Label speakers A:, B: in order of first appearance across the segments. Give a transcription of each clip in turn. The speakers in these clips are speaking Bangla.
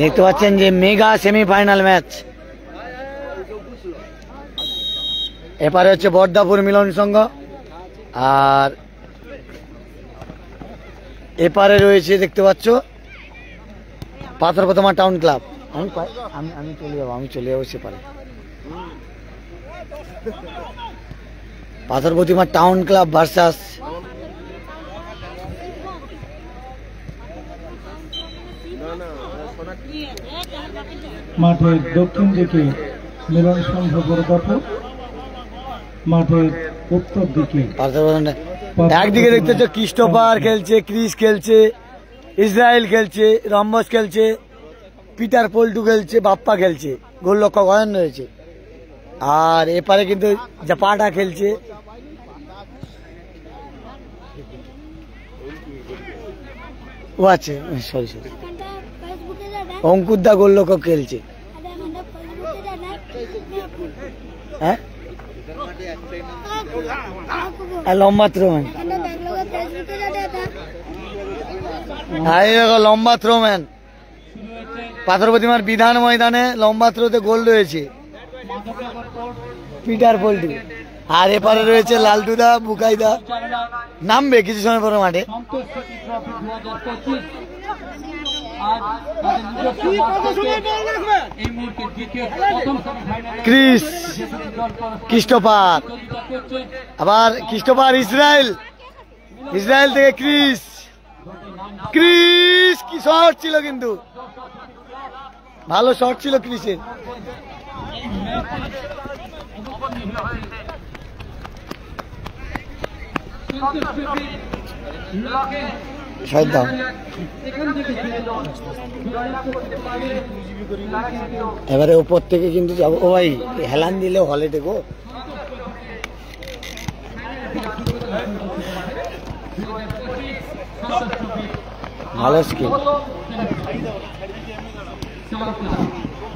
A: দেখতে পাচ্ছেন যে মেগা সেমিফাইনাল ম্যাচ। এপারে হচ্ছে বর্দাপুর মিলন সংঘ আর এপারে রয়েছে দেখতে পাচ্ছ পাথরপ্রতিমা টাউন ক্লাব। আমি চলে যাবো সেপারে। পাথরপ্রতিমা টাউন ক্লাব ভার্সাস
B: মাঠের দক্ষিণ দিকে মিলন সংঘ বর্দাপুর, মাঠের উত্তর দিকে
A: একদিকে দেখতে হচ্ছে ক্রিস্টোফার খেলছে, ক্রিস খেলছে, ইসরায়েল খেলছে, রম্বস খেলছে, পিটার পল্টু খেলছে, বাপ্পা খেলছে, গোলরক্ষক অয়ন রয়েছে। আর এপারে কিন্তু জাপাটা খেলছে, ও আছে সরি অঙ্কুর দা গোলরক্ষক খেলছে। হ্যাঁ লম্বা থ্রোম্যান, লম্বা থ্রোম্যান পাথরপ্রতিমার বিধান ময়দানে লম্বা থ্রোতে গোল রয়েছে পিটার পল্টু। আর এপারে রয়েছে লালটুদা, বুকাইদা নামবে কিছু সময় পরে মাঠে। ক্রিস, ক্রিস্টোফার, আবার ক্রিস্টোফার, ইসরায়েল, ইসরায়েল থেকে ক্রিস, ক্রিস কি শট ছিল, কিন্তু ভালো শট ছিল ক্রিসের। এবারে উপর থেকে কিন্তু যাবো। ও ভাই হেলান দিলে হলে দেখো ভালো স্কিল।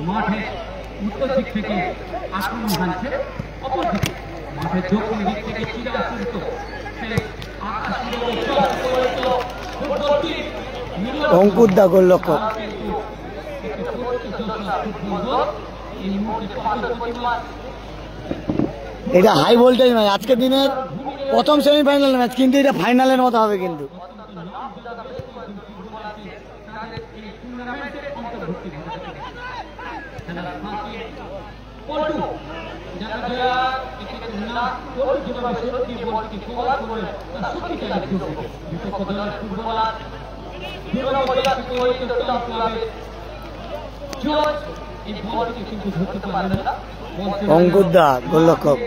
C: মাঠে উত্তর দিক থেকে আক্রমণ হানছে, অপর দিকে মাঠের দক্ষিণ দিক থেকে চিরাচরিত
A: অঙ্কুর দা গোলরক্ষক। এটা হাই ভোল্টেজ ম্যাচ, আজকের দিনের প্রথম সেমিফাইনাল ম্যাচ, কিন্তু এটা ফাইনালের মতো হবে। কিন্তু অঙ্কুর দা গোলরক্ষক।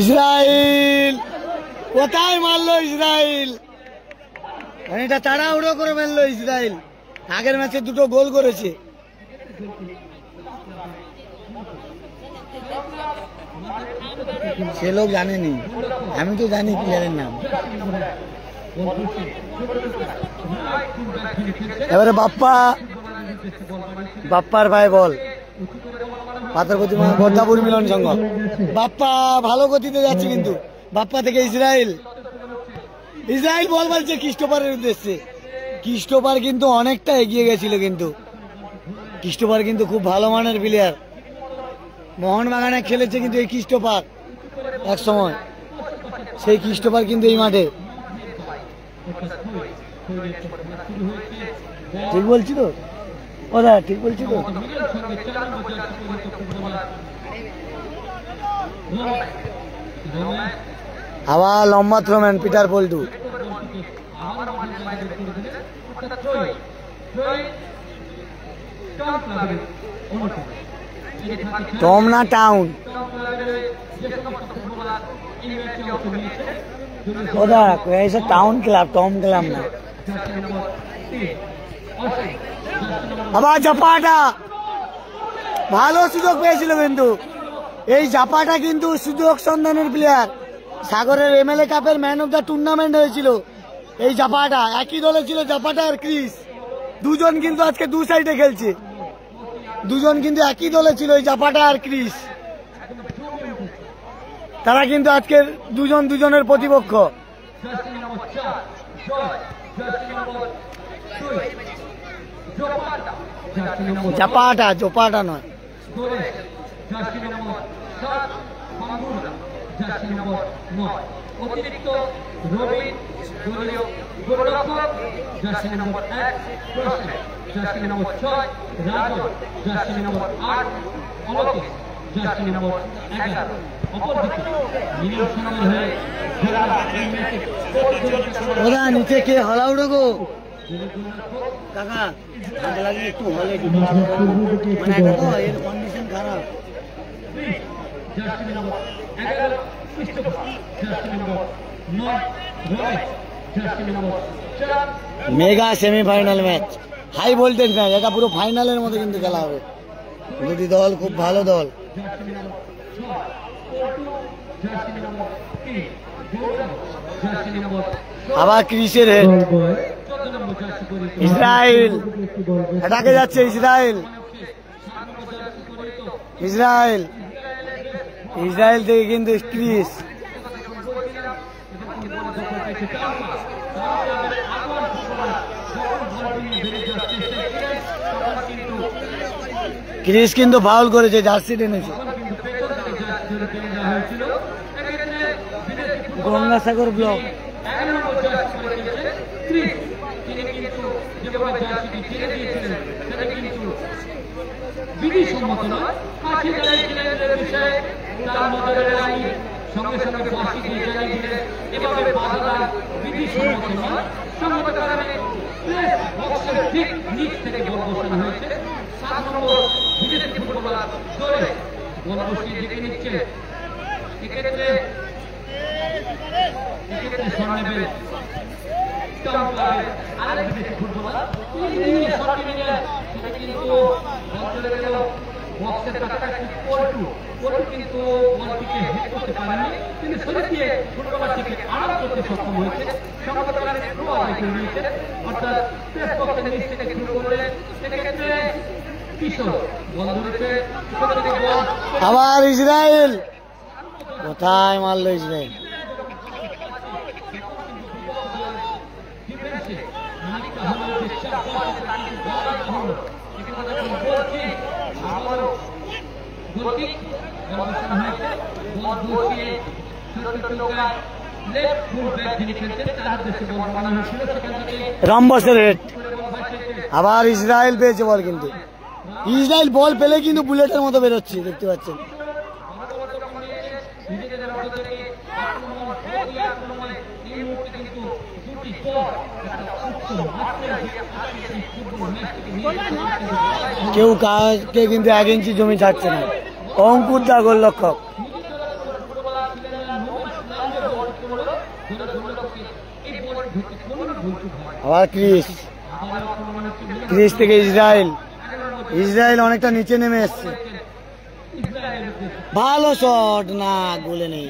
A: ইসরায়েল কোথায় মারলো ইসরায়েল, এটা তাড়াহুড়ো করে মারলো ইসরায়েল। আগের ম্যাচে দুটো গোল করেছে। সে লোক জানেনি, আমি তো জানি প্লেয়ারের নাম। এবারে বাপ্পা, বাপ্পার ভাই বল পাথরপ্রতিমা বর্দাপুর মিলন সংঘ। বাপ্পা ভালো গতিতে যাচ্ছে, কিন্তু বাপ্পা থেকে ইসরায়েল, ইসরায়েল বল বলছে ক্রিস্টোফারের উদ্দেশ্যে। ক্রিস্টোফার কিন্তু অনেকটা এগিয়ে গেছিল, কিন্তু ক্রিস্টোফার কিন্তু খুব ভালো মানের প্লেয়ার, মোহনবাগানে খেলেছে কিন্তু এই ক্রিস্টোফার এক সময়। সেই ক্রিস্টোফার কিন্তু এই মাঠে। ঠিক বলছি তো ওরা, ঠিক বলছি তো। আবার লম্বা থ্রোম্যান পিটার পল্টু। টমনা টাউন, ওরা টাউন ক্লাব, টম ক্লাব না। আবার জাপাটা ভালো সুযোগ পেয়েছিল, কিন্তু এই জাপাটা কিন্তু সুযোগ সন্ধানের প্লেয়ার। সাগরের এমএলএ কাপের ম্যান অফ দ্য টুর্নামেন্ট হয়েছিল এই জাপাটা। একই দলে ছিল জাপাটা আর ক্রিস, দুজন কিন্তু আজকে দু সাইডে খেলছে। দুজন কিন্তু একই দলে ছিল, এই জাপাটা আর ক্রিস। তারা কিন্তু আজকের দুজন দুজনের প্রতিপক্ষ।
C: জোপাটা জার্সি নম্বর
A: জাপাটা জোপাটা নয়।
C: দোলে jersey number 7 Bangura jersey number 9 অতিরিক্ত রবি দলীয় গোলরক্ষক jersey number 1 Prosen jersey number 6 Rajan jersey number 8 Alokesh jersey number 11 অপরদিকে মিলন সুন্দর হয়ে খেলা এই ম্যাচে
A: ওরা নিচে কে হলাউডো গো কাকা ঠান্ডা লাগলে একটু হলে
B: মাঠের পূর্ব দিকে একটি
A: মানে
B: দল
A: এর কন্ডিশন খারাপ।
C: Jersey number 11 Christopher jersey number 9 Ramesh jersey number 4
A: mega semifinal match, high voltage match, এটা পুরো ফাইনালের মতো কিন্তু খেলা হবে। দুটি দল খুব ভালো দল।
C: জার্সি নম্বর 6 পল্টু জার্সি নম্বর 3 গৌরব জার্সি নম্বর
A: আবার ক্রিসের হেড,
B: দল বয়
C: 14 নম্বর জার্সি করে
A: ইসরায়েল
B: একটি দল বেছে
A: এটাকে যাচ্ছে ইসরায়েল, ইসরায়েল ইসরায়েল থেকে কিন্তু ক্রিস। ক্রিস কিন্তু ফাউল করেছে, জার্সি টেনেছে। গঙ্গাসাগর ব্লক
C: বিধিসম্মত নয়, ফাঁসি দাঁড়িয়ে বিষয়ে তার নজরে রাখি সঙ্গে সঙ্গে ফাঁসি দিয়ে জানিয়ে দিলেন এভাবে বাধা দেওয়া বিধিসম্মত নয়। সঙ্গত কারণে প্লেস বক্সের ঠিক নিচ থেকে বল বসানো হয়েছে। 7 নম্বর বিদেশি ফুটবলার দলে বল বসিয়ে ডেকে নিচ্ছে। এক্ষেত্রে শট নেবেন টাউন ক্লাবের আরেক বিদেশি ফুটবলার, তিনি শট নিলেন, সেটা কিন্তু বল চলে গেল বক্সের কাছাকাছি। পল্টু কিন্তু বলটিকে হেড করতে পারেনি, কিন্তু শরীর দিয়ে ফুটবলারটিকে আড়াল করতে সক্ষম হয়েছে। সংগঠনের থ্রো আদায় করে নিয়েছে, অর্থাৎ প্রেস বক্সের নিচ থেকে থ্রো করলে সেক্ষেত্রে কিশোর বল ধরেছে।
A: আবার ইসরায়েল, কোথায় মারলো ইসরায়েল? রম্বসের হেড, আবার ইসরায়েল পেয়েছে বল, কিন্তু ইসরায়েল বল পেলে কিন্তু বুলেটের মতো বেরোচ্ছে, দেখতে পাচ্ছেন। কেউ কাজকে কিন্তু 1 ইঞ্চি জমি ছাড়ছে না। অঙ্কুর দা গোলরক্ষক, আবার ক্রিস, ক্রিস থেকে ইসরায়েল, ইসরায়েল অনেকটা নিচে নেমে এসছে। ভালো শট, না গোলে নেই।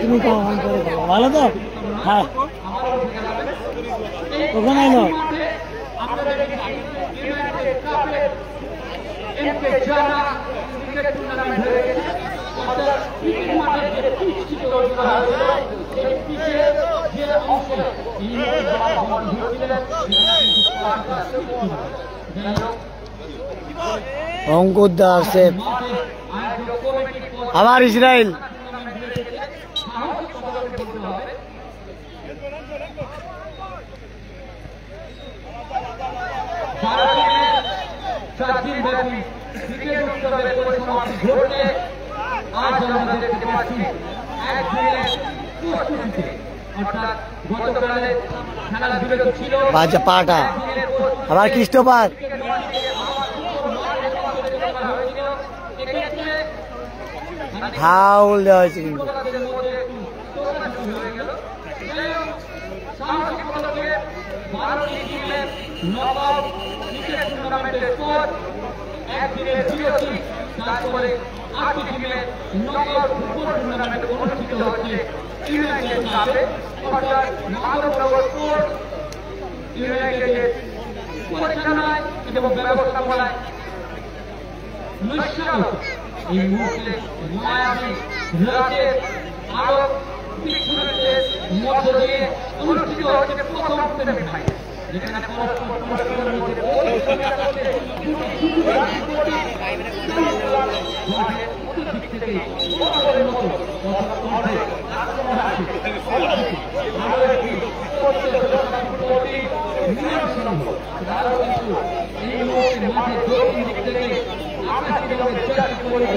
A: তুমি ভালো তো, হ্যাঁ ওখানে এলো। অঙ্কুর দাস সেভ, আবার ইসরায়েল,
C: আজ আমরা দেখতে পাচ্ছি 1 দিনে প্রস্তুতিতে, অর্থাৎ গতকালে খেলার বিরতি ছিল
A: বাজে পাটা আবার খ্রিস্টপার ফাউল দেওয়া হয়েছে কিন্তু
C: তারপরে 8টি টিমের নকআউট ফুটবল টুর্নামেন্ট অনুষ্ঠিত হচ্ছে ইউনাইটেড কাপে, অর্থাৎ মাধবনগর স্পোর্টস ইউনাইটেডের পরিচালনায় এবং ব্যবস্থাপনায় এই মুহূর্তে মায়াবী রাতের আলোক বিচ্ছুরণের মধ্য দিয়ে অনুষ্ঠিত হচ্ছে প্রথম সেমিফাইনাল, যেখানে পরস্পর পরস্পরের মধ্যে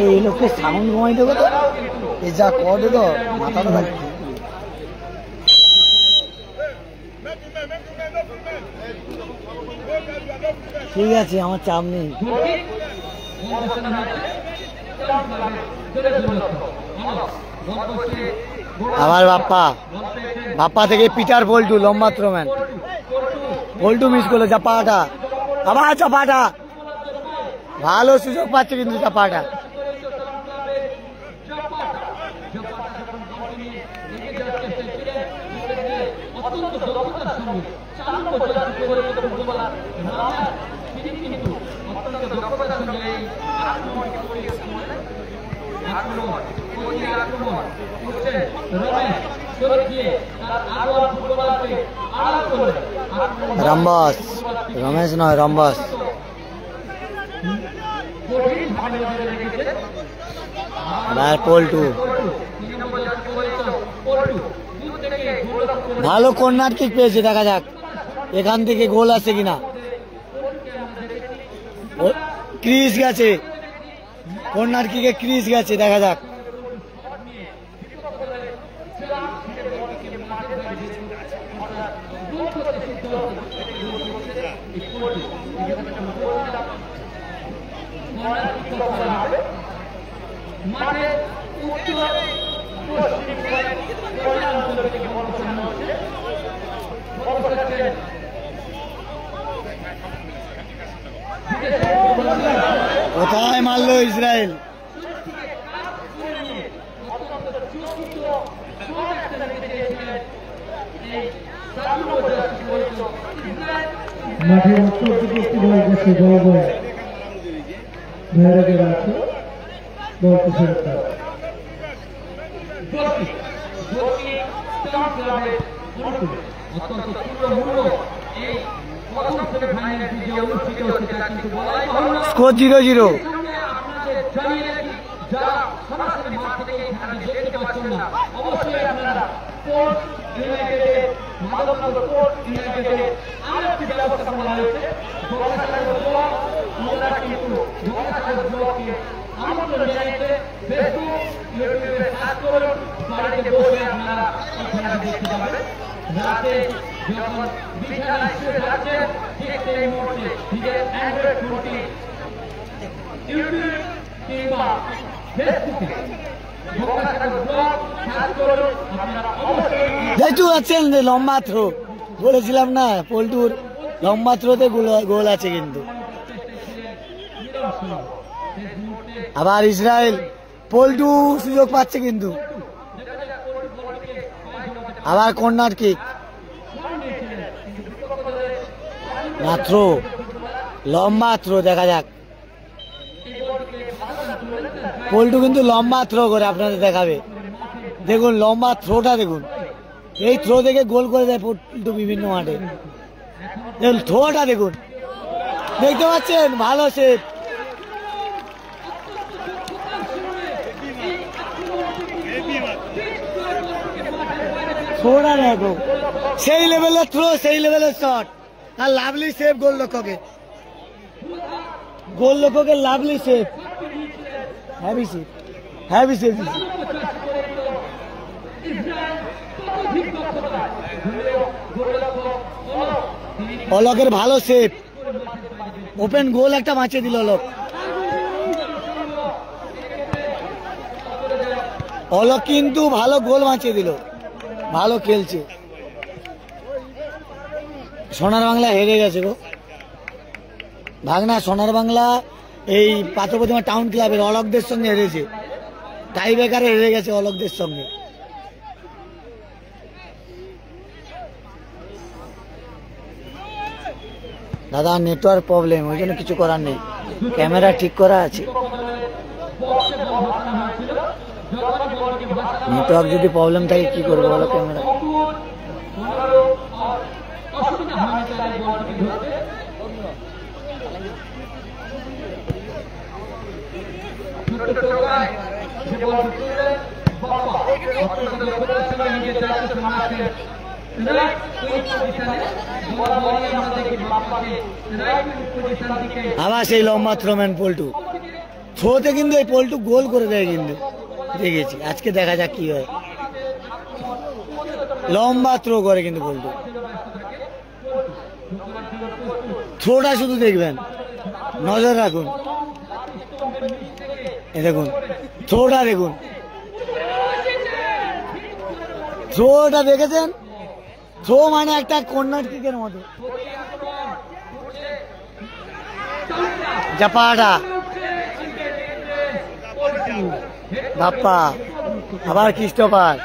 A: এই লোককে সাউন্ড কমাই দেবো তো এই যা করে তো মাথাটা থাকবে। ঠিক আছে আমার চাপ নেই। আবার বাপ্পা থেকে পিটার পল্টু লম্বা থ্রোম্যান, পল্টু মিস করলো চাপাটা, আবার চাপাটা ভালো সুযোগ পাচ্ছে কিন্তু চাপাটা রম্বস, রমেশ নয় রম্বস। পল্টু ভালো কর্নার কিক পেয়েছে, দেখা যাক এখান থেকে গোল আছে কিনা। ক্রিজ গেছে, কর্নার কিকে ক্রিজ গেছে, দেখা যাক।
C: মাঠে উত্তর পশ্চিম
A: কোথায় মারলো ইসরায়েল?
B: মাঠের উত্তর দিকে একটি বল গেছে, বল বয় মেহরাজের আছে, বল কিসের
A: স্কোর 0-0।
C: রাতে যখন বিছানায় শুয়ে আছেন ঠিক সেই মুহূর্তে নিজের অ্যান্ড্রয়েড ফোনটি ইউটিউব কিংবা ফেসবুকে
A: দেখতে পাচ্ছেন যে লম্বা থ্রো বলেছিলাম না, পল্টুর লম্বা থ্রোতে গোল আছে কিন্তু। আবার ইসরায়েল, পল্টু সুযোগ পাচ্ছে কিন্তু, আবার কর্নার কিক না, থ্রো লম্বা থ্রো, দেখা যাক। পল্টু কিন্তু লম্বা থ্রো করে আপনাদের দেখাবে, দেখুন লম্বা থ্রোটা দেখুন, এই থ্রো থেকে গোল করে দেয় পল্টু বিভিন্ন মাঠে। দেখুন থ্রোটা দেখুন, দেখতে পাচ্ছেন ভালো সেভ। থ্রোটা দেখো, সেই লেভেলের থ্রো, সেই লেভেলের শট, আর লাভলি সেভ গোলরক্ষকের, গোলরক্ষকের lovely save, heavy save, heavy save. অলকের ভালো সেভ, ওপেন গোল একটা বাঁচিয়ে দিল অলক। অলক কিন্তু ভালো গোল বাঁচিয়ে দিল, ভালো খেলছে। সোনার বাংলা হেরে গেছে গো ভাগনা, সোনার বাংলা এই পাথর প্রতিমা টাউন ক্লাবের অলকদের সঙ্গে হেরেছে, টাই ব্রেকারে হেরে গেছে অলকদের সঙ্গে। দাদা নেটওয়ার্ক প্রবলেম, ওই জন্য কিছু করার নেই, ক্যামেরা ঠিক করা আছে। নেটওয়ার্ক যদি প্রবলেম থাকে কি করবো বলো, ক্যামেরা আবার সেই লম্বা থ্রোম্যান পল্টু, থ্রোতে কিন্তু এই পল্টু গোল করে দেয় কিন্তু, দেখেছি আজকে, দেখা যাক কি হয়। লম্বা থ্রো করে কিন্তু পল্টু, থ্রোটা শুধু দেখবেন, নজর রাখুন। এই দেখুন থ্রোটা দেখুন, থ্রোটা দেখেছেন? থ্রো মানে একটা কর্নার কিকের মতো। জাপাটা বাপ্পা, আবার Christopher,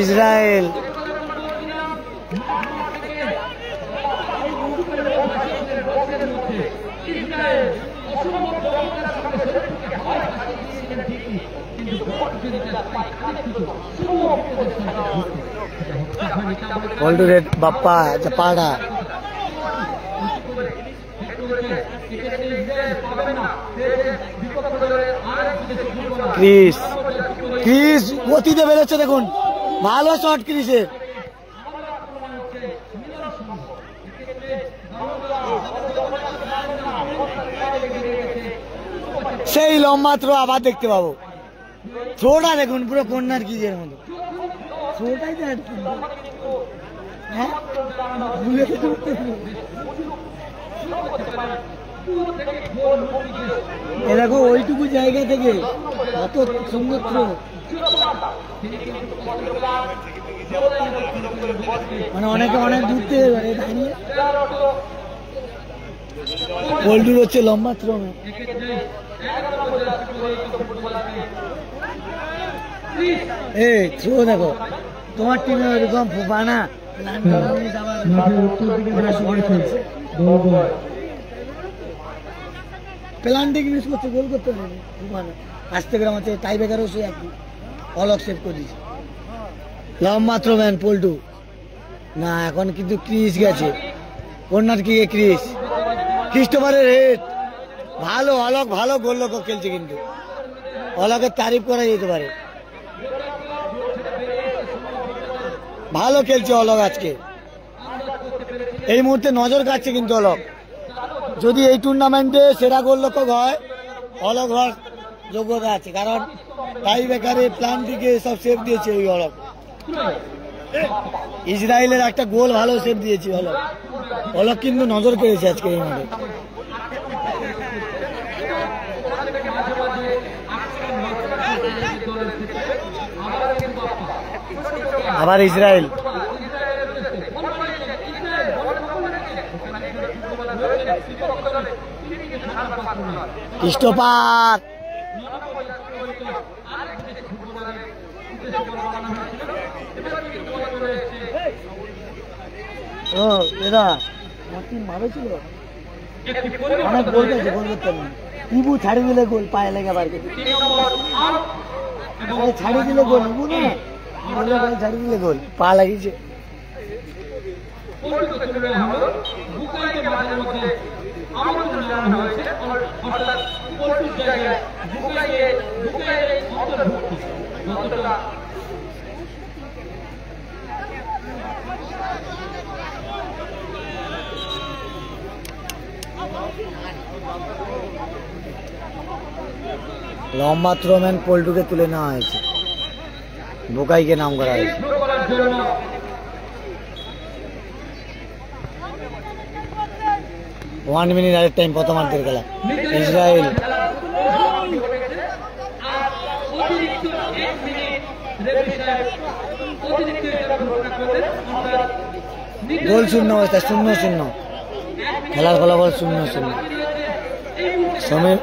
A: Israel, Paltu red, Bappa, Zapata, Chris, Chris গতিতে বেরোচ্ছে দেখুন, ভালো শট ক্রিসের। সেই লম্বা থ্রো আবার দেখতে পাবো, থ্রোটা দেখুন পুরো কর্নার কিকের মতো, থ্রোটাই তো হ্যাঁ, এ দেখো ওইটুকু জায়গা থেকে কত সুন্দর থ্রো, মানে অনেকে অনেক দূর থেকে দাঁড়িয়ে। পল্টুর হচ্ছে লম্বা থ্রো, থ্রো দেখো তোমার টিমে ওইরকম ফুফানা প্লান্টিং মিস করছে, গোল করতে পারে ফুফানা, আসতে গ্রাম আছে টাই ব্রেকারও সে একটু অলক সেভ করে দিয়েছে। লম্বা থ্রোম্যান পল্টু না, এখন কিন্তু ক্রিস গেছে, কর্নার কিকে ক্রিস, ক্রিস্টোফারের হেড, ভালো অলক, ভালো গোলরক্ষক খেলছে কিন্তু, অলকের তারিফ করা যেতে পারে, ভালো খেলছে অলক আজকে, এই মুহূর্তে নজর কাটছে কিন্তু অলক। যদি এই টুর্নামেন্টে সেরা গোলরক্ষক হয়, অলক হওয়ার যোগ্যতা আছে, কারণ টাই ব্রেকারে প্ল্যান থেকে সব সেভ দিয়েছে ওই অলক। ইসরায়েলের একটা গোল ভালো সেভ দিয়েছে অলক, অলক কিন্তু নজর কেড়েছে আজকে এই মাঠে। আবার ইসরায়েল, ক্রিস্টোফার, ও এরা মারে ছিল, অনেক গোল গেছে, গোল করতে পারেনি, ইবু ছাড়ি দিলে গোল, পায়ে লেগে বার করে ছাড়ি দিলে গোল, ইবু না ছাড়ি দিলে গোল, পা লাগিয়েছে। লম্বা থ্রোম্যান পল্টুকে তুলে নেওয়া হয়েছে। বোকাইকে নাম করা হয়েছে।
C: থ্রো করার জন্য
A: 1 মিনিট আরেক টাইম প্রথমার্ধের খেলা। ইসরায়েল
C: আর অতিরিক্ত 1 মিনিট রেফারি সাহেব অতিরিক্ত এটা ঘোষণা করলেন। অর্থাৎ
A: গোল শূন্য অবস্থা, 0-0 খেলার ফলাফল 0-0। সমীর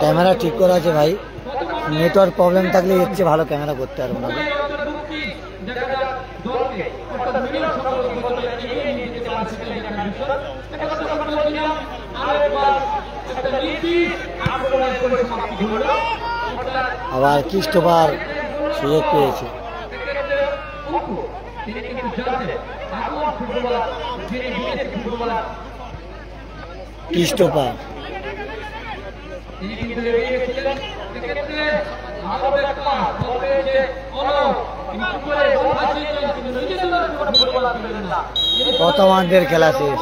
A: ক্যামেরা ঠিক করা আছে ভাই, নেটওয়ার্ক প্রবলেম থাকলে এর চেয়ে ভালো ক্যামেরা করতে পারবো না। আবার ক্রিস্টোফার সুযোগ পেয়েছে। ক্রিস্টোফার প্রথমার্ধের খেলা শেষ।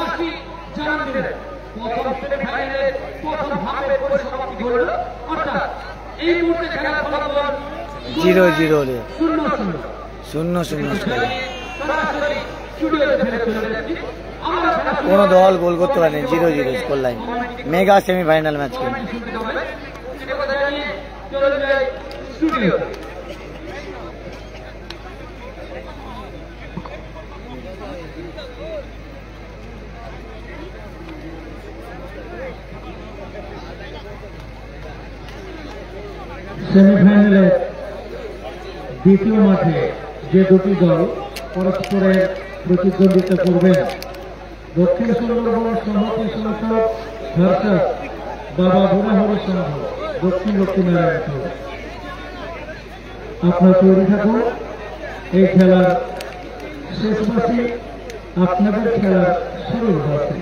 A: 0-0 0-0 কোন দল গোল করতে পারেনি। 0-0 score line. Mega semifinal match খেলে
B: সেমিফাইনালের দ্বিতীয় মাঠে যে দুটি দল পরস্পরের প্রতিদ্বন্দ্বিতা করবেন, দক্ষিণ সুন্দরবন সংহতি সংসদ ভার্সাস বাবা বুড়াহরি সংঘ দক্ষিণ লক্ষ্মীনারায়ণপুর। আপনার তৈরি থাকুন। এই খেলার শেষ বাসী আপনাদের খেলার শুরুর বাসী।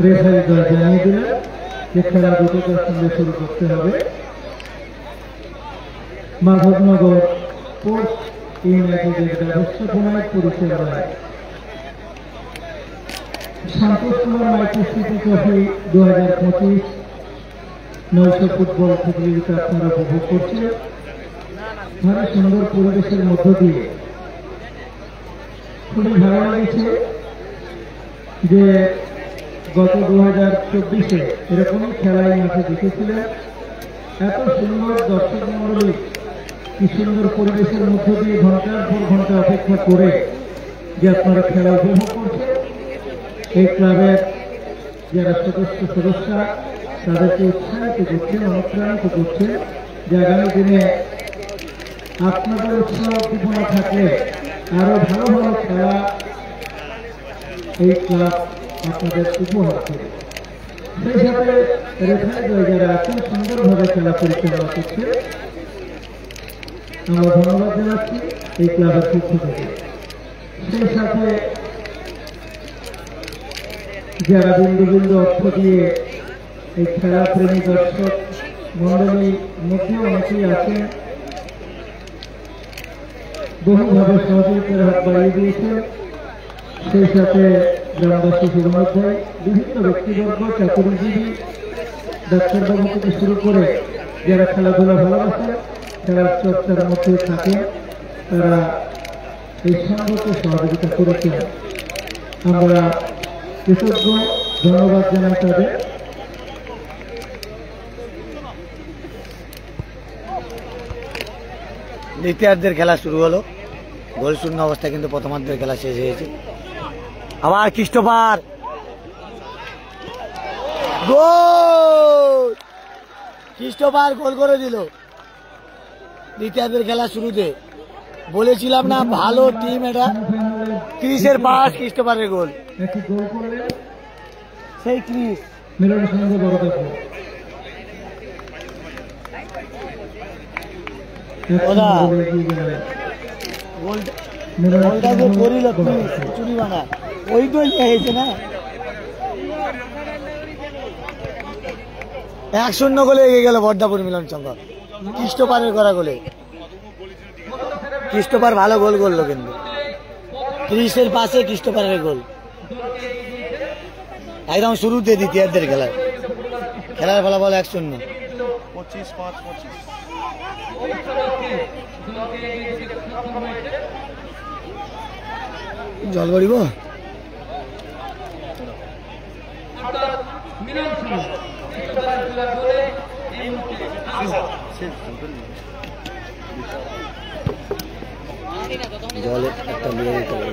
B: রেফারি দল জানিয়ে দিলেন যে খেলা দ্রুততার সঙ্গে শুরু করতে হবে। মাধবনগর স্পোর্টস ইউনাইটেডের ব্যবস্থাপনায় পরিচালনায় Santosh Kumar micro city trophy 2025 নৈশ ফুটবল প্রতিযোগিতা আপনারা উপভোগ করছেন। ভারী সুন্দর পরিবেশের মধ্য দিয়ে খুবই ভালো লাগছে যে গত 2024-এ এরকমই খেলায় মাঠে দেখেছিলেন। এত সুন্দর দর্শক মণ্ডলী কি সুন্দর পরিবেশের মধ্য দিয়ে ঘন্টার পর ঘন্টা অপেক্ষা করে যে আপনারা খেলা উপভোগ করছেন। এই ক্লাবের যারা সদস্যরা তাদেরকে উৎসাহিত করছেন, অনুপ্রাণিত করছেন যে আগামী দিনে আপনাদের উৎসাহ উদ্দীপনা থাকলে আরো ভালো ভালো খেলা এই ক্লাব আপনাদের উপহার করে। সেই সাথে রেফারি দল যারা আছেন সুন্দরভাবে খেলা পরিচালনা করছে, আমরা ধন্যবাদ জানাচ্ছি এই ক্লাবের পক্ষ থেকে। সেই সাথে যারা বিন্দু বিন্দু অর্থ দিয়ে এই খেলা প্রেমী দর্শক মন্ডলীর মধ্যে অনেকেই আছেন, বহুভাবে সহযোগিতার হাত বাড়িয়ে দিয়েছেন। সেই সাথে গ্রামবাসী শুভমধ্যায় বিভিন্ন ব্যক্তিবর্গ, চাকরিজীবী, ডাক্তারবাবু থেকে শুরু করে যারা খেলাধুলা ভালোবাসে, খেলার চর্চার মধ্যে থাকে, তারা এই সংঘকে সহযোগিতা করেছেন। আমরা কৃতজ্ঞ, ধন্যবাদ জানাই তাদের।
A: দ্বিতীয়ার্ধের খেলা শুরু হলো, গোল শূন্য অবস্থা, কিন্তু প্রথমার্ধের খেলা শেষ হয়েছে। আবার ক্রিস্টোফার গোল, ক্রিস্টোফার গোল করে দিল দ্বিতীয়ার্ধের খেলা শুরুতে। বলেছিলাম না ভালো টিম এটা। ক্রিসের পাস, ক্রিস্টোফারের গোল।
B: একটি গোল করলেন
A: সেই ক্রিস
B: মিলনের সঙ্গে বড় দেখো।
A: ওরা গোলটা যে করিল চুরি বানা ওই তো হয়েছে না 1-0 গোলে এগিয়ে গেল বর্দাপুর মিলন সংঘ কৃষ্ণপাড়ের করা গোলে কৃষ্ণপাড় ভালো গোল করলো কিন্তু 30-এর পাশে কৃষ্ণপাড়ের গোল একদম শুরুতে দ্বিতীয়ার্ধের খেলার ফলাফল 1-0 জল গড়িব জলে একটা নিয়ে দিতে হবে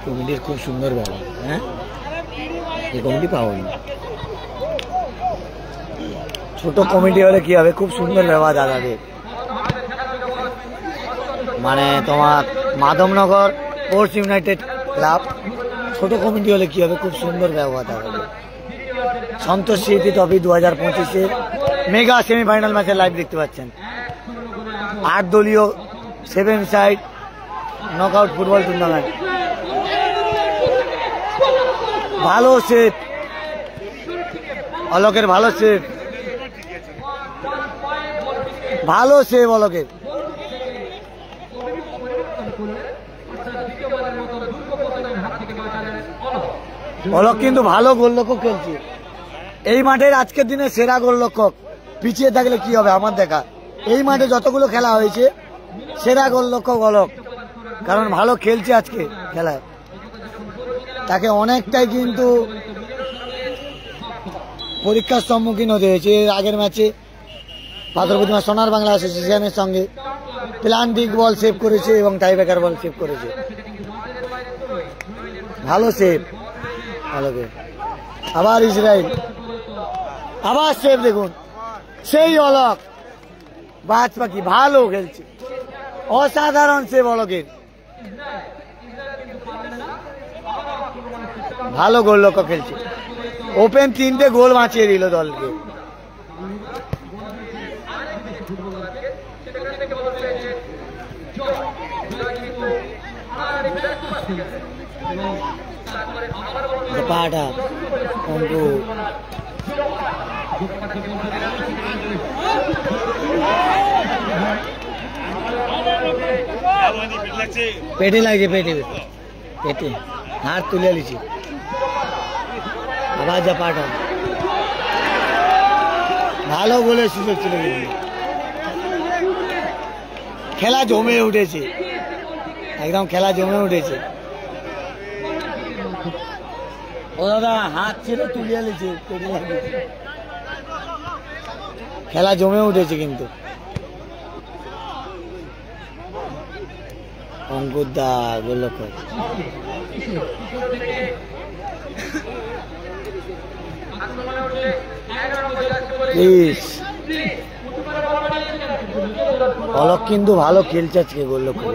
A: কমিটির খুব সুন্দর ব্যবহার হ্যাঁ এই কমিটি পাওয়া ছোট কমিটি হলে কি হবে খুব সুন্দর ব্যবহার দাদাদের মানে তোমার মাধবনগর স্পোর্টস ইউনাইটেড ক্লাব ছোট কমিটি হলে কি হবে খুব সুন্দর ব্যবহার দাদাদের সন্তোষ স্মৃতি ট্রফি 2025-এর মেগা সেমিফাইনাল ম্যাচের লাইভ দেখতে পাচ্ছেন 8 দলীয় 7 সাইড নকআউট ফুটবল টুর্নামেন্ট ভালো সেভ অলোকের ভালো সেভ অলোকের অলোক কিন্তু ভালো গোলরক্ষক খেলছে এই মাঠের আজকের দিনে সেরা গোলরক্ষক পিছিয়ে থাকলে কি হবে আমার দেখা এই মাঠে যতগুলো খেলা হয়েছে সেরা গোলরক্ষক অলোক কারণ ভালো খেলছে আজকে খেলায় তাকে অনেকটাই কিন্তু পরীক্ষার সম্মুখীন হতে হয়েছে এর আগের ম্যাচে পাথরপ্রতিমা সোনার বাংলা অ্যাসোসিয়েশনের সঙ্গে প্লান্টিক বল সেভ করেছে এবং টাইব্রেকার বল সেভ করেছে ভালো সেভ ভালোকে আবার ইসরায়েল আবার সেভ দেখুন সেই অলোক বাজ পাখি ভালো খেলছে অসাধারণ সেভ অলোকের ভালো গোলরক্ষক খেলছে ওপেন 3টে গোল বাঁচিয়ে দিল দলকে পাটা অঙ্কু পেটে লাগছে পেটে হাত তুলে লিছি আবার যা পাটা ভালো গোলের সুযোগ ছিল খেলা জমে উঠেছে একদম খেলা জমে উঠেছে ও দাদা হাত ছেড়ে তুলিয়ে লিছে খেলা জমে উঠেছে কিন্তু অঙ্কুর দা গোলরক্ষক অলোক কিন্তু ভালো খেলছে আজকে গোলরক্ষক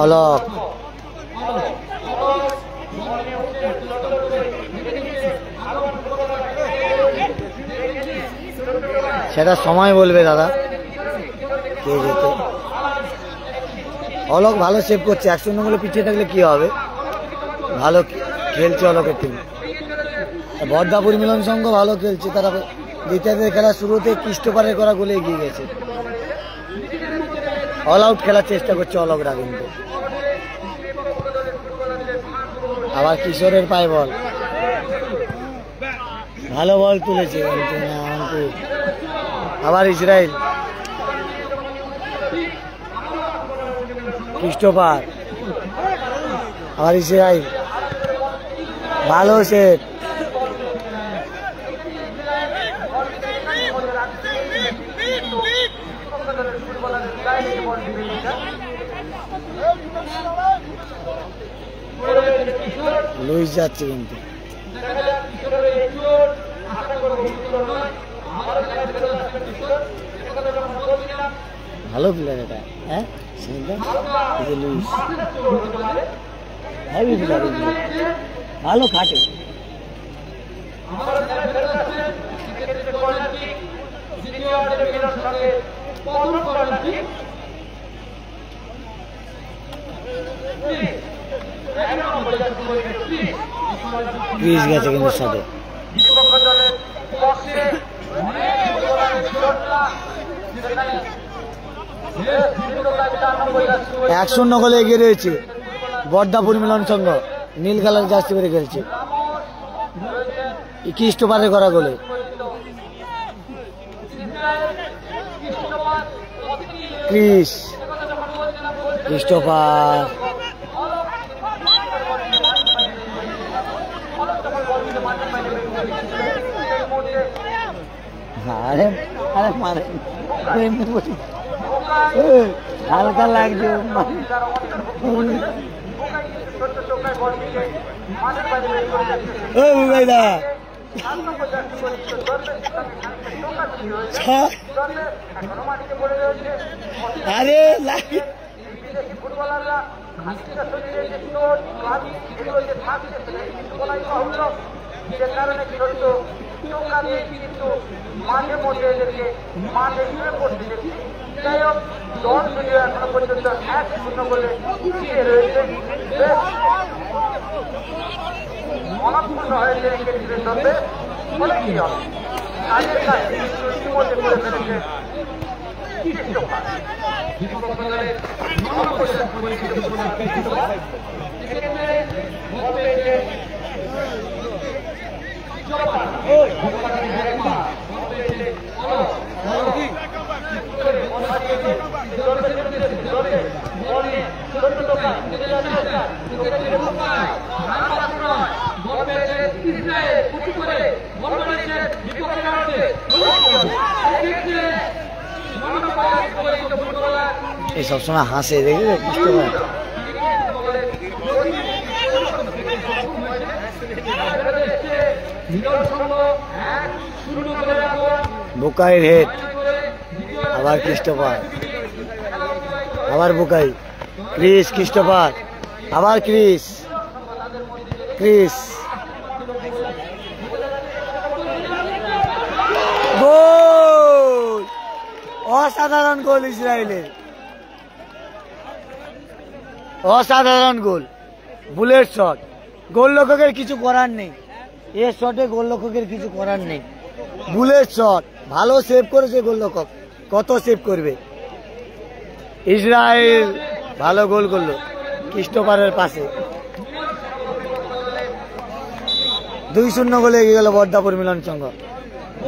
A: অলোক সেটা সময় বলবে দাদা কে যেত অলোক ভালো সেভ করছে 1-0 গোলে পিছিয়ে থাকলে কি হবে ভালো খেলছে অলোকের টিম বর্দাপুর মিলন সংঘ ভালো খেলছে তারা দ্বিতীয় খেলা শুরুতে কৃষ্ণপাড়ের করা গোলে এগিয়ে গেছে অল আউট খেলার চেষ্টা করছে অলোকরা কিন্তু আবার কিশোরের পায়ে বল ভালো বল তুলেছে আবার ইসরায়েল কৃষ্ণপাড় আবার ইসরায়েল ভালো সেভ লুইস যাচ্ছে কিন্তু ভালো প্লেয়ার এটা, হ্যাঁ লুইস হেভি প্লেয়ার, ভালো খাটে। ক্রিস গেছে কিন্তু সাথে 1-0 গোলে এগিয়ে রয়েছে বর্দাপুর মিলন সংঘ। নীল কালার জার্সি পরে খেলছে, ক্রিস্টোফারের করা গোলে। ক্রিস্টোফার আরে আরে মারে হালকা লাগছে। আরে
C: ফুটবলাররা যে কারণে ছোট্ট টোকা দিয়ে কিন্তু মাঝে মধ্যে এদেরকে মাঠে শুয়ে পড়তে দেখি। যাই হোক, দল যদিও এখনো পর্যন্ত 1-0 বলে পিছিয়ে রয়েছে, অনাপূর্ণ হয়েছে কেন্দ্রের দলে। ফলে কি হবে, কাজের কাজ কিন্তু ইতিমধ্যে করে ফেলেছে ক্রিস্টোফার।
A: এই সবসময় হাসে, দেখবে ক্রিস্টোফার। বুকাইয়ের হেড, আবার ক্রিস্টোফার, আবার বুকাই, ক্রিস, ক্রিস্টোফার, আবার ক্রিস, গোল! অসাধারণ গোল ইসরায়েলের, অসাধারণ গোল, বুলেট শট। গোলরক্ষকের কিছু করার নেই, এর শটে গোলরক্ষকের কিছু করার নেই। বুলেট শট, ভালো সেভ করেছে গোলরক্ষক, কত সেভ করবে। ইসরায়েল ভালো গোল করলো ক্রিস্টোফারের পাশে। 2-0 গোলে এগিয়ে গেল Bardapur Milan Sangha.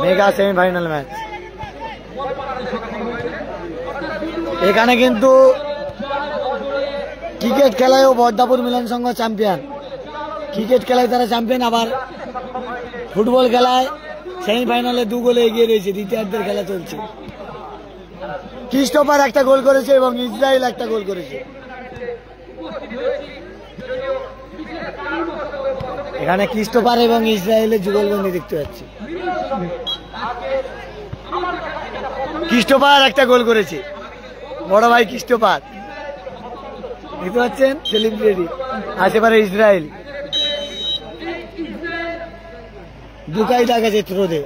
A: Mega semifinal match. এখানে কিন্তু ক্রিকেট খেলায়ও বর্দাপুর মিলন সংঘ চ্যাম্পিয়ন। ক্রিকেট খেলায় তারা চ্যাম্পিয়ন, আবার ফুটবল খেলায় সেমিফাইনালে 2 গোলে এগিয়ে রয়েছে। দ্বিতীয়ার্ধের খেলা চলছে। ক্রিস্টোফার একটা গোল করেছে এবং ইসরায়েল একটা গোল করেছে। এখানে ক্রিস্টোফার এবং ইসরায়েলের যুগলবন্দি দেখতে পাচ্ছি। ক্রিস্টোফার একটা গোল করেছে, বড় ভাই ক্রিস্টোফার, দেখতে পাচ্ছেন সেলিব্রিটি। আশেপাশে ইসরায়েল, বুকাই দাগেছে থ্রোতে।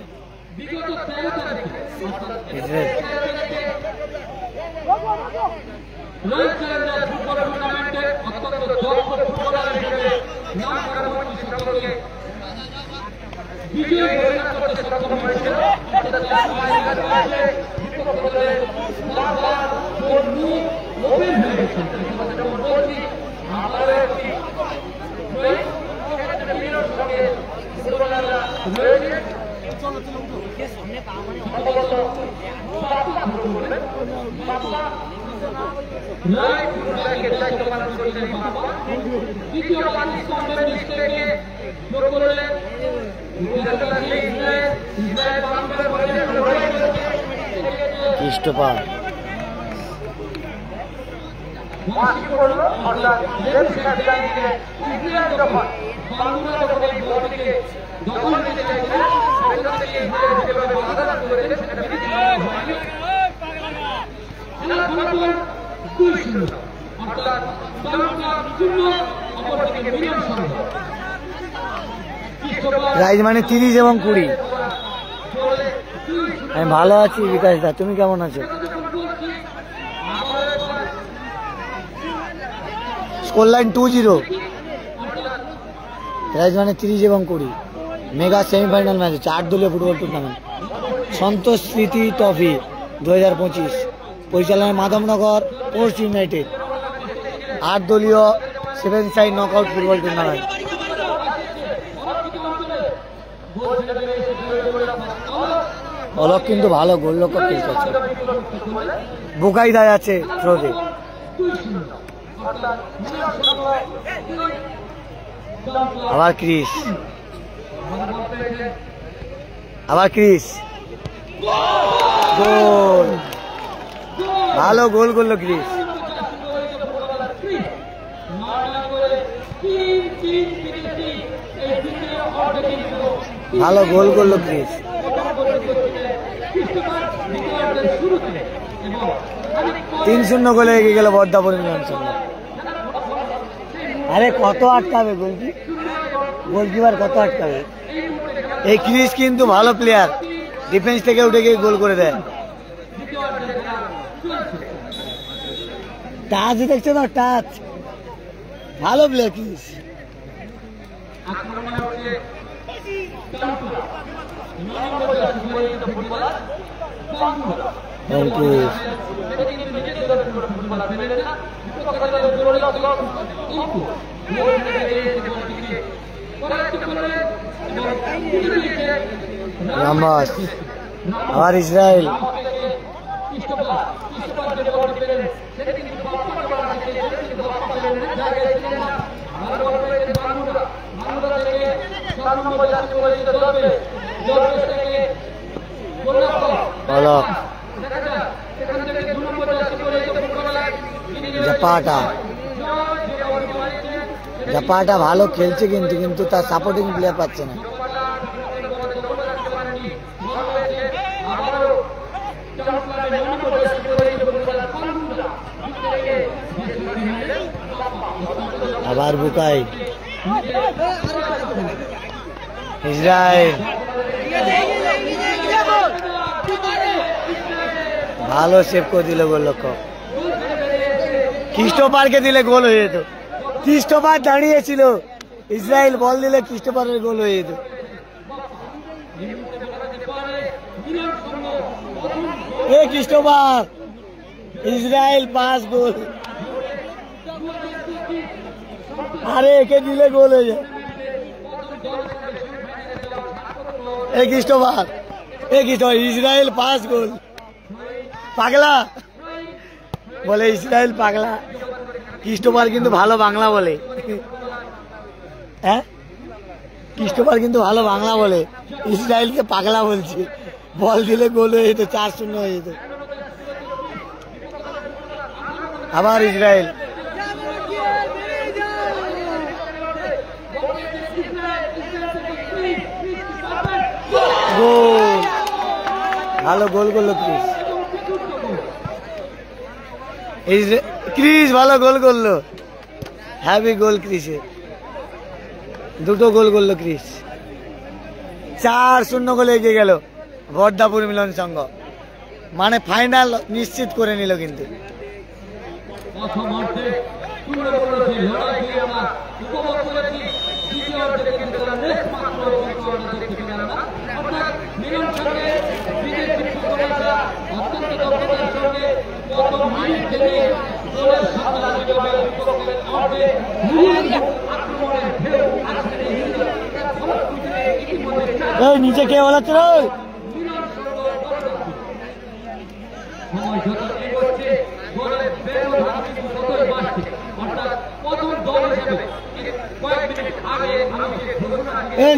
A: ক্রিস্টোফার
C: খেলার ফলাফল 2-0 অর্থাৎ টাউন ক্লাব 0 অপরদিকে মিলন সংঘ।
A: প্রাইজ মানে 30 এবং 20। আমি ভালো আছি বিকাশ দা, তুমি কেমন আছো? Score line 2-0। প্রাইজ মানে 30 এবং 20। মেগা সেমিফাইনাল ম্যাচ হচ্ছে 8 দলীয় ফুটবল টুর্নামেন্ট সন্তোষ স্মৃতি ট্রফি 2025 পরিচালনায় মাধবনগর স্পোর্টস ইউনাইটেড। 8 দলীয় 7 সাইড নকআউট ফুটবল টুর্নামেন্ট। অলক কিন্তু ভালো গোলরক্ষক খেলছে। বুকাই দায় আছে থ্রোতে। আবার ক্রিস, আবার ক্রিস, গোল, ভালো গোল করলো ক্রিস। ভালো গোল করলো ক্রিস। 3-0 গোলে এগিয়ে গেল বর্ধাপুর মিলন সংঘ। আরে কত আটকাবে গোলকিপার কত আটকাবে? এই ক্রিস কিন্তু ভালো প্লেয়ার, ডিফেন্স থেকে উঠে গিয়ে গোল করে দেয়। টাচ দেখছো না, টাচ ভালো প্লেয়ার ক্রিস। রামাস, আবার ইসরায়েল, জাপাটা ভালো খেলছে কিন্তু তার সাপোর্টিং প্লেয়ার পাচ্ছে না। আবার বুকাই, ইসরায়েল ভালো সেভ করে দিল গোলরক্ষক। ক্রিস্টোফারকে দিলে গোল হয়ে যেত। ক্রিস্টোফার দাঁড়িয়েছিল, ইসরায়েল বল দিলে ক্রিস্টোফারের গোল হয়ে যেত। ক্রিস্টোফার, ইসরায়েল পাস গোল। আরে একে দিলে গোল হয়ে যায়। ক্রিস্টোফার, ইসরায়েল পাস গোল। পাগলা বলে, ইসরায়েল পাগলা। ক্রিস্টোফার কিন্তু ভালো বাংলা বলে। হ্যাঁ, ক্রিস্টোফার কিন্তু ভালো বাংলা বলে। ইসরায়েলকে পাগলা বলছে। বল দিলে গোল হয়ে যেত, 4-0 হয়ে যেত। আবার ইসরায়েল, গোল, ভালো গোল করলো ক্রিস। ক্রিস ভালো গোল করলো, হ্যাভি গোল ক্রিসে। 2টো গোল করলো ক্রিস। 4-0 গোলে এগিয়ে গেল বর্ধাপুর মিলন সংঘ। মানে ফাইনাল নিশ্চিত করে নিল কিন্তু। নিচে কে বলাচ্ছে রে?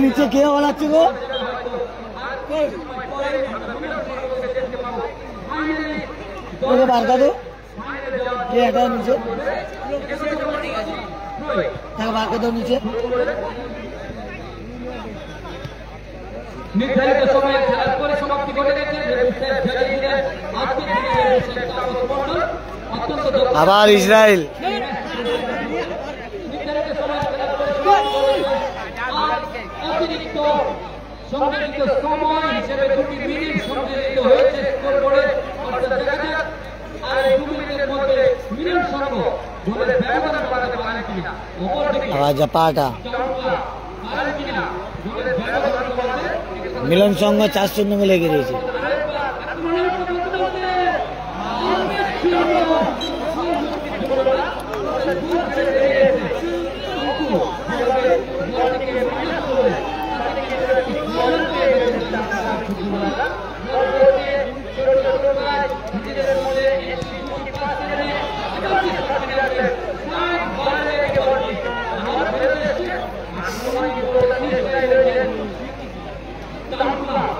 A: নিচে কে বলাচ্ছে গো? বার্তা দো কে এটা নিচে, বার্তা দো নিচে।
C: নির্ধারিত সময়ে খেলার পরিসমাপ্তি ঘটে গেছে। আজকে
A: আবার ইসরায়েল।
C: অতিরিক্ত সংযোজিত সময় হিসেবে 2 মিনিট সংযোজিত হয়েছে স্কোরবোর্ডে। দেখা যাক আর এই 2 মিনিটের মধ্যে মিলন সংঘ গোলের ব্যবধান বাড়াতে পারে কিনা। অপরদিকে
A: আবার জাপাটা
C: পারে কিনা গোলের ব্যবধান বাড়াতে।
A: মিলন সংঘ 4-0 গোলে এগিয়ে রয়েছে।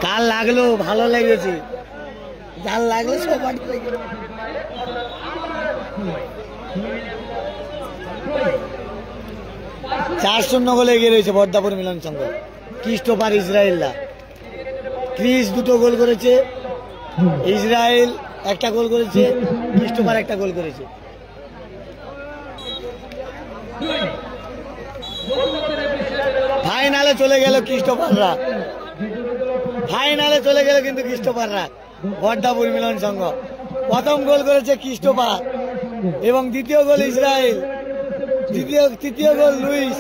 A: কাল লাগলো, ভালো লেগেছে, যার লাগলো সবার 4-0 গোলে এগিয়ে রয়েছে বর্দাপুর মিলন সংঘ। ক্রিস্টোফার ইসরায়েলরা, ক্রিস 2 গোল করেছে, ইসরায়েল 1টা গোল করেছে, ক্রিস্টোফার 1টা গোল করেছে। ফাইনালে চলে গেল ক্রিস্টোফাররা, ফাইনালে চলে গেল কিন্তু ক্রিস্টোফাররা। বর্দাপুর মিলন সংঘ প্রথম গোল করেছে ক্রিস্টোফার এবং দ্বিতীয় গোল ইসরায়েল, তৃতীয় গোল লুইস,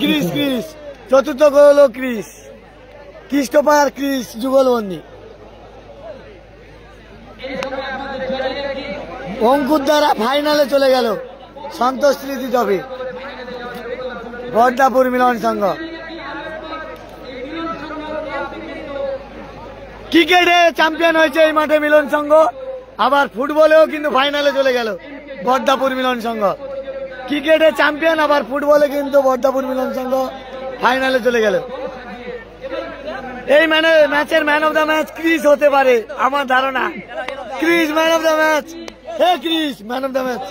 A: ক্রিস, চতুর্থ গোল ও ক্রিস্টোফার ক্রিস যুগলবন্দি। অঙ্কুর দ্বারা ফাইনালে চলে গেল সন্তোষ স্মৃতি ট্রফি বর্দাপুর মিলন সংঘ। ক্রিকেটে চ্যাম্পিয়ন হয়েছে এই মাঠে মিলন সংঘ, আবার ফুটবলেও কিন্তু ফাইনালে চলে গেল বর্দাপুর মিলন সংঘ। ক্রিকেটে চ্যাম্পিয়ন, আবার ফুটবলে কিন্তু বর্দাপুর মিলন সংঘ ফাইনালে চলে গেল। এই ম্যাচের man of the match Chris হতে পারে আমার ধারণা। Chris man of the match, hey Chris man of the match.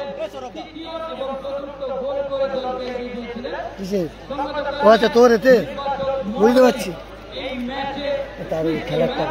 A: ও আচ্ছা, তোর এতে বুঝতে পারছি তার ওই খেলাটা।